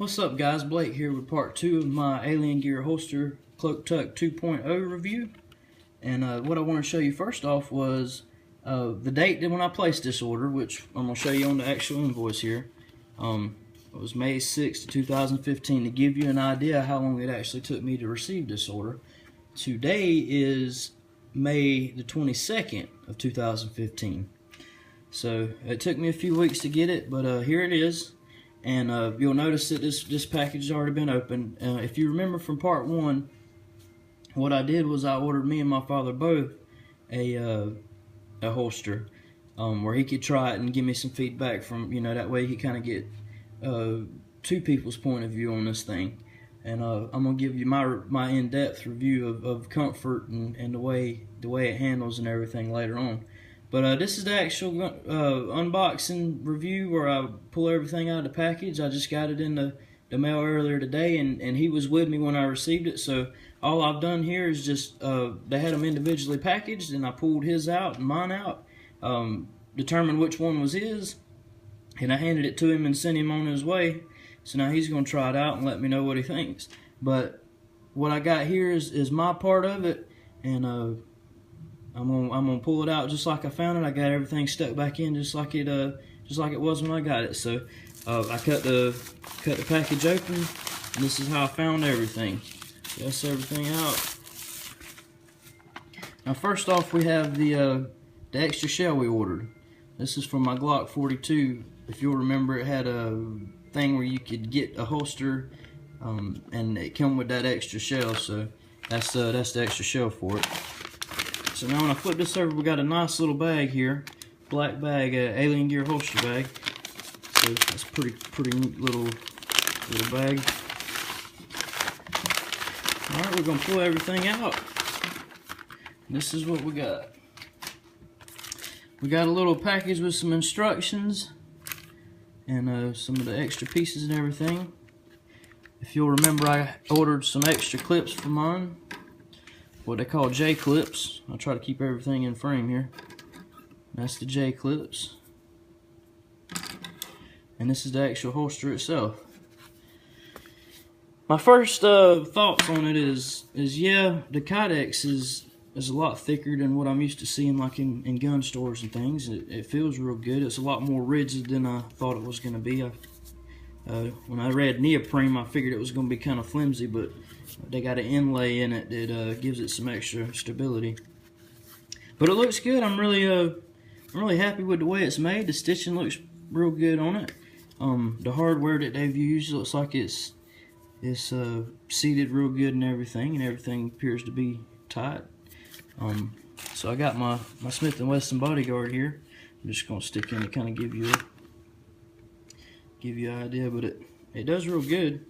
What's up guys, Blake here with part 2 of my Alien Gear Holster Cloak Tuck 2.0 review. And what I want to show you first off was the date that when I placed this order, which I'm going to show you on the actual invoice here. It was May 6th, 2015, to give you an idea how long it actually took me to receive this order. Today is May the 22nd of 2015. So it took me a few weeks to get it, but here it is. And you'll notice that this package has already been opened. If you remember from part 1, what I did was I ordered me and my father both a holster where he could try it and give me some feedback from, that way he kind of get two people's point of view on this thing. And I'm gonna give you my in-depth review of comfort and the way it handles and everything later on. But this is the actual unboxing review where I pull everything out of the package. I just got it in the mail earlier today, and he was with me when I received it. So all I've done here is just, they had them individually packaged, and I pulled his out and mine out, determined which one was his, and I handed it to him and sent him on his way. So now he's going to try it out and let me know what he thinks. But what I got here is my part of it, and I'm gonna pull it out just like I found it. I got everything stuck back in just like it was when I got it. So I cut the package open, and this is how I found everything. That's everything out. Now first off, we have the extra shell we ordered. This is from my Glock 42. If you'll remember, it had a thing where you could get a holster, and it came with that extra shell. So that's the extra shell for it. So now when I flip this over, we got a nice little bag here, black bag, Alien Gear holster bag. So that's pretty neat little bag. All right, we're gonna pull everything out. This is what we got. We got a little package with some instructions and some of the extra pieces and everything. If you'll remember, I ordered some extra clips for mine, what they call J clips. I'll try to keep everything in frame here. That's the J clips, and this is the actual holster itself. My first thoughts on it is yeah, the Kydex is a lot thicker than what I'm used to seeing like in gun stores and things. It feels real good. It's a lot more rigid than I thought it was going to be. When I read neoprene, I figured it was going to be kind of flimsy, but they got an inlay in it that gives it some extra stability. But it looks good. I'm really happy with the way it's made. The stitching looks real good on it. The hardware that they've used looks like it's seated real good and everything appears to be tight. So I got my Smith & Wesson Bodyguard here. I'm just going to stick in to kind of give you an idea, but it does real good.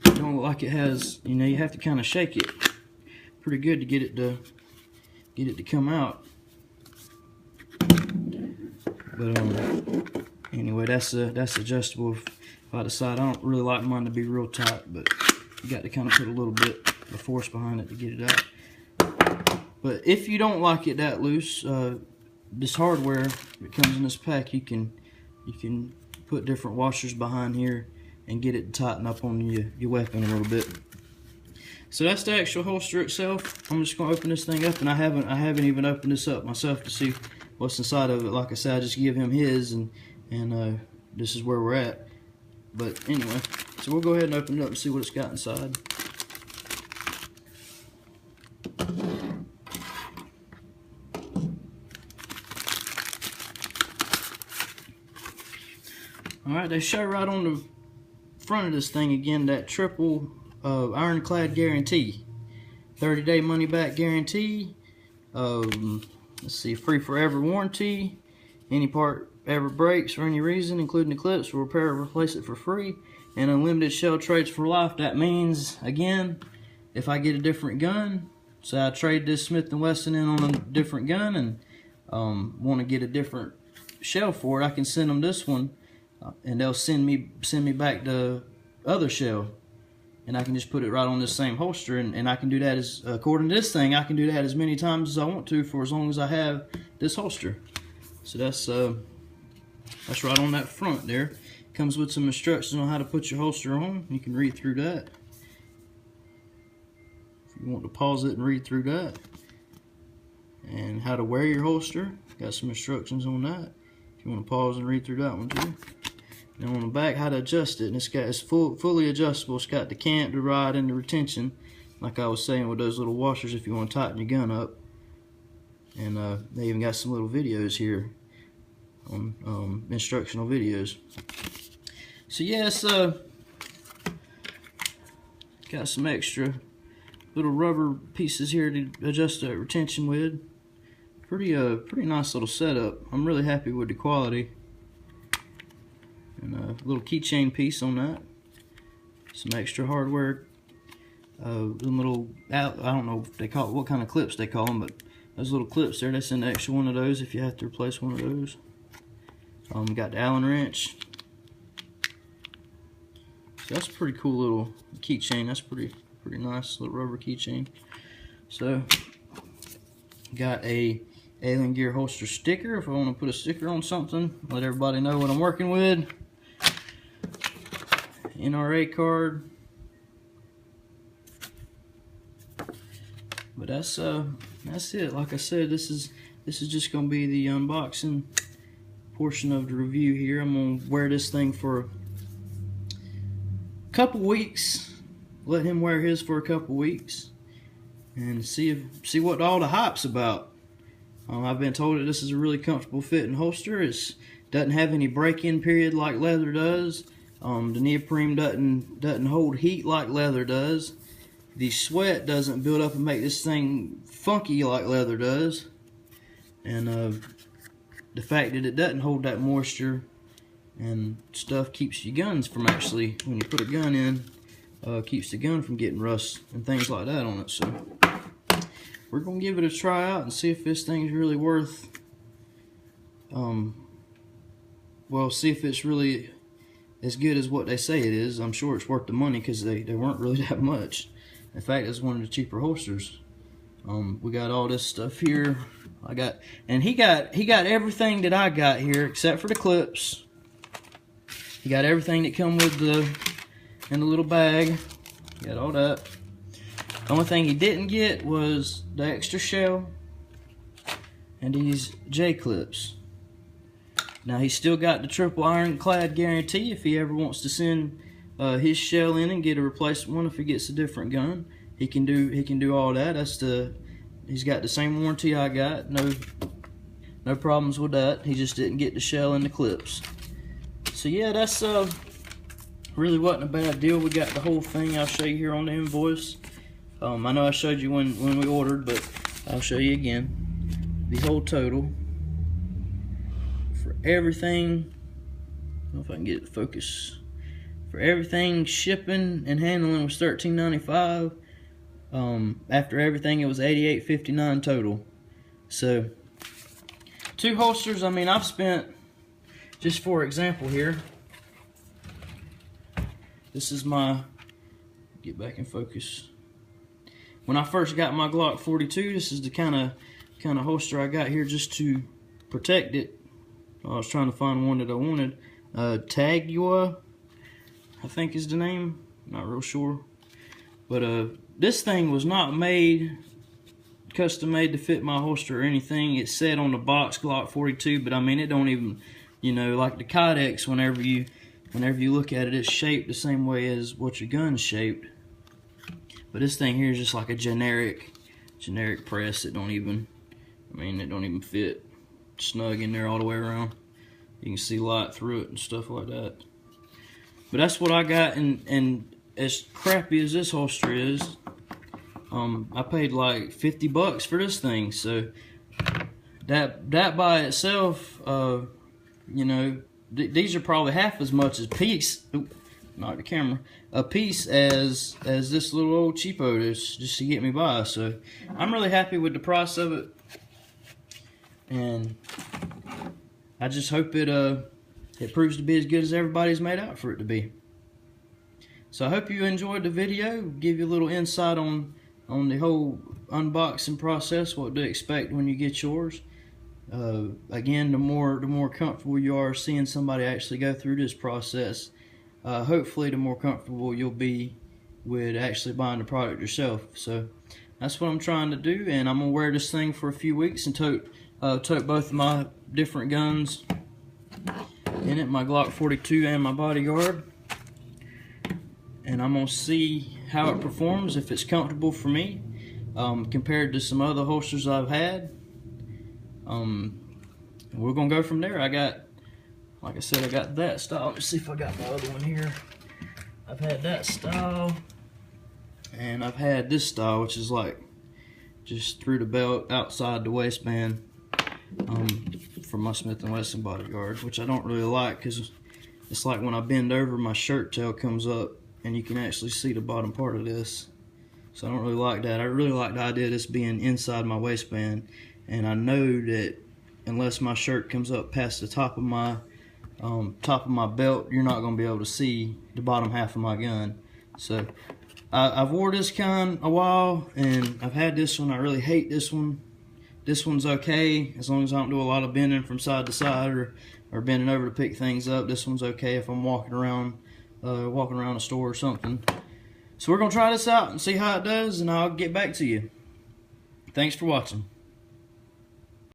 It don't look like it has, you have to kind of shake it pretty good to get it to come out. But anyway, that's adjustable. If I decide, I don't really like mine to be real tight, but you got to kind of put a little bit of force behind it to get it out. But if you don't like it that loose, this hardware that comes in this pack, you can put different washers behind here and get it to tighten up on your weapon a little bit. So that's the actual holster itself. I'm just going to open this thing up, and I haven't even opened this up myself to see what's inside of it. Like I said, I just give him his, and this is where we're at. But anyway, so we'll go ahead and open it up and see what it's got inside. Alright, they show right on the front of this thing again that triple ironclad guarantee. 30-day money back guarantee. Let's see, free forever warranty. Any part ever breaks for any reason, including the clips, we'll repair or replace it for free. And unlimited shell trades for life. That means, again, if I get a different gun, so I trade this Smith & Wesson in on a different gun and want to get a different shell for it, I can send them this one. And they'll send me back the other shell, and I can just put it right on this same holster, and I can do that as, according to this thing, I can do that as many times as I want to for as long as I have this holster. So that's right on that front there. Comes with some instructions on how to put your holster on. You can read through that. If you want to pause it and read through that. And how to wear your holster. Got some instructions on that. If you want to pause and read through that one too. And on the back, how to adjust it. And it's fully adjustable. It's got the cant, the rod, and the retention. Like I was saying with those little washers if you want to tighten your gun up. And they even got some little videos here on instructional videos. So yeah, it's got some extra little rubber pieces here to adjust that retention with. Pretty nice little setup. I'm really happy with the quality. And a little keychain piece on that. Some extra hardware. Little I don't know if they call it, what kind of clips they call them, but those little clips there, that's an extra one of those if you have to replace one of those. Got the Allen wrench. So that's a pretty cool little keychain. That's pretty nice little rubber keychain. So got a Alien Gear holster sticker if I want to put a sticker on something. Let everybody know what I'm working with. NRA card. But that's it. Like I said, this is just gonna be the unboxing portion of the review here. I'm gonna wear this thing for a couple weeks. Let him wear his for a couple weeks and see what all the hype's about. I've been told that this is a really comfortable fitting holster. It doesn't have any break-in period like leather does. The neoprene doesn't hold heat like leather does. The sweat doesn't build up and make this thing funky like leather does. And the fact that it doesn't hold that moisture and stuff keeps your guns from actually, when you put a gun in, keeps the gun from getting rust and things like that on it. So we're gonna give it a try out and see if this thing's really worth well, see if it's really as good as what they say it is. I'm sure it's worth the money because they weren't really that much. In fact, it's one of the cheaper holsters. We got all this stuff here. He got everything that I got here except for the clips. He got everything that come with in the little bag. He got all that. The only thing he didn't get was the extra shell and these J-clips. Now he's still got the triple ironclad guarantee if he ever wants to send his shell in and get a replacement one if he gets a different gun. He can do all that. He's got the same warranty I got. No problems with that. He just didn't get the shell and the clips. So yeah, that's really wasn't a bad deal. We got the whole thing. I'll show you here on the invoice. I know I showed you when we ordered, but I'll show you again. The whole total for everything. I don't know if I can get it to focus. For everything, shipping and handling was $13.95. After everything, it was $88.59 total. So 2 holsters. I mean, I've spent, just for example here, this is my, get back in focus. When I first got my Glock 42, this is the kind of holster I got here just to protect it. I was trying to find one that I wanted. Tagua, I think is the name. Not real sure. But this thing was not custom made to fit my holster or anything. It said on the box Glock 42, but I mean, it don't even, you know, like the Kydex, whenever you look at it, it's shaped the same way as what your gun's shaped. But this thing here is just like a generic press. It don't even fit snug in there all the way around. You can see light through it and stuff like that. But that's what I got, and as crappy as this holster is, I paid like $50 for this thing. So that by itself, you know, these are probably half as much as knock the camera, a piece as this little old cheapo is, just to get me by. So I'm really happy with the price of it, and I just hope it proves to be as good as everybody's made out for it to be. So I hope you enjoyed the video. Give you a little insight on the whole unboxing process, what to expect when you get yours. Again, the more comfortable you are seeing somebody actually go through this process, hopefully the more comfortable you'll be with actually buying the product yourself. So that's what I'm trying to do, and I'm gonna wear this thing for a few weeks and tote both of my different guns in it, my Glock 42 and my bodyguard, and I'm gonna see how it performs, if it's comfortable for me compared to some other holsters I've had. We're gonna go from there. I got, like I said, I got that style. Let me see if I got my other one here. I've had that style, and I've had this style, which is like just through the belt, outside the waistband, for my Smith & Wesson bodyguard, which I don't really like because it's like when I bend over, my shirt tail comes up and you can actually see the bottom part of this. So I don't really like that. I really like the idea of this being inside my waistband, and I know that unless my shirt comes up past the top of my belt, you're not going to be able to see the bottom half of my gun. So I've wore this kind a while, and I've had this one. I really hate this one. This one's okay as long as I don't do a lot of bending from side to side or bending over to pick things up. This one's okay if I'm walking around a store or something. So we're gonna try this out and see how it does, and I'll get back to you. Thanks for watching.